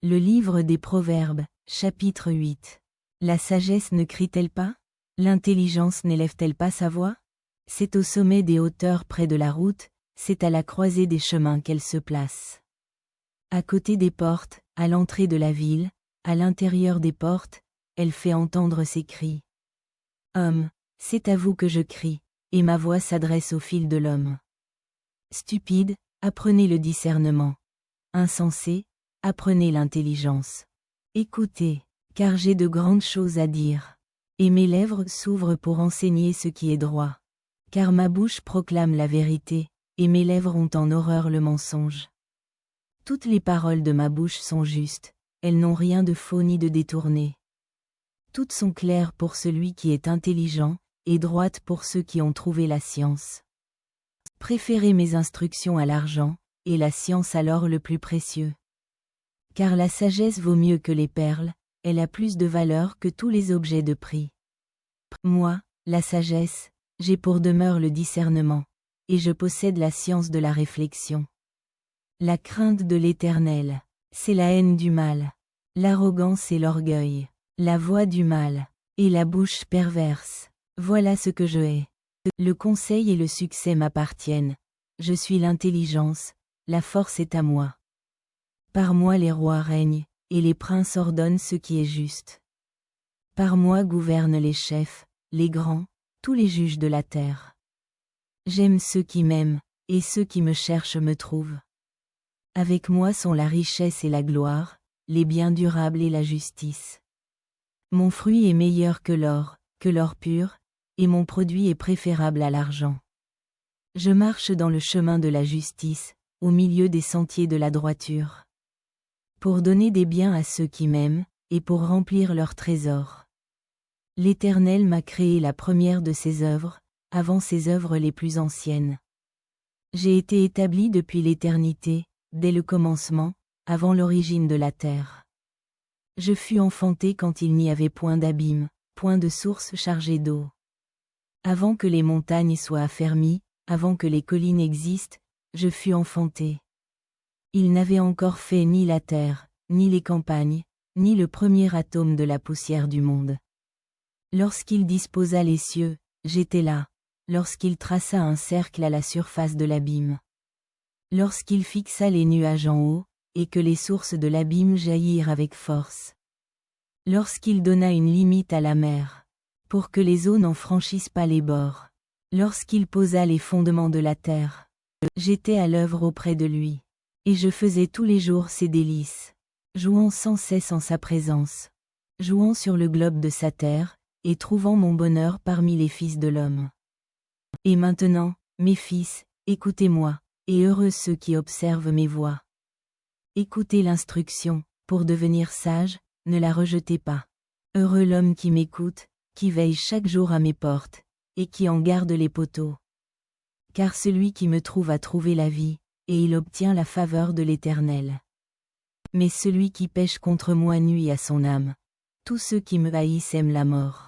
Le livre des Proverbes, chapitre 8. La sagesse ne crie-t-elle pas? L'intelligence n'élève-t-elle pas sa voix? C'est au sommet des hauteurs près de la route, c'est à la croisée des chemins qu'elle se place. À côté des portes, à l'entrée de la ville, à l'intérieur des portes, elle fait entendre ses cris. Homme, c'est à vous que je crie, et ma voix s'adresse au fil de l'homme. Stupide, apprenez le discernement. Insensé, apprenez l'intelligence. Écoutez, car j'ai de grandes choses à dire. Et mes lèvres s'ouvrent pour enseigner ce qui est droit. Car ma bouche proclame la vérité, et mes lèvres ont en horreur le mensonge. Toutes les paroles de ma bouche sont justes, elles n'ont rien de faux ni de détourné. Toutes sont claires pour celui qui est intelligent, et droites pour ceux qui ont trouvé la science. Préférez mes instructions à l'argent, et la science à l'or le plus précieux. Car la sagesse vaut mieux que les perles, elle a plus de valeur que tous les objets de prix. Moi, la sagesse, j'ai pour demeure le discernement, et je possède la science de la réflexion. La crainte de l'Éternel, c'est la haine du mal, l'arrogance et l'orgueil, la voix du mal, et la bouche perverse, voilà ce que je hais. Le conseil et le succès m'appartiennent, je suis l'intelligence, la force est à moi. Par moi les rois règnent, et les princes ordonnent ce qui est juste. Par moi gouvernent les chefs, les grands, tous les juges de la terre. J'aime ceux qui m'aiment, et ceux qui me cherchent me trouvent. Avec moi sont la richesse et la gloire, les biens durables et la justice. Mon fruit est meilleur que l'or pur, et mon produit est préférable à l'argent. Je marche dans le chemin de la justice, au milieu des sentiers de la droiture. Pour donner des biens à ceux qui m'aiment, et pour remplir leurs trésors. L'Éternel m'a créé la première de ses œuvres, avant ses œuvres les plus anciennes. J'ai été établi depuis l'éternité, dès le commencement, avant l'origine de la terre. Je fus enfanté quand il n'y avait point d'abîme, point de source chargée d'eau. Avant que les montagnes soient affermies, avant que les collines existent, je fus enfanté. Il n'avait encore fait ni la terre, ni les campagnes, ni le premier atome de la poussière du monde. Lorsqu'il disposa les cieux, j'étais là, lorsqu'il traça un cercle à la surface de l'abîme. Lorsqu'il fixa les nuages en haut, et que les sources de l'abîme jaillirent avec force. Lorsqu'il donna une limite à la mer, pour que les eaux n'en franchissent pas les bords. Lorsqu'il posa les fondements de la terre, j'étais à l'œuvre auprès de lui. Et je faisais tous les jours ses délices, jouant sans cesse en sa présence, jouant sur le globe de sa terre, et trouvant mon bonheur parmi les fils de l'homme. Et maintenant, mes fils, écoutez-moi, et heureux ceux qui observent mes voies. Écoutez l'instruction, pour devenir sage, ne la rejetez pas. Heureux l'homme qui m'écoute, qui veille chaque jour à mes portes, et qui en garde les poteaux. Car celui qui me trouve a trouvé la vie, et il obtient la faveur de l'Éternel. Mais celui qui pèche contre moi nuit à son âme. Tous ceux qui me haïssent aiment la mort.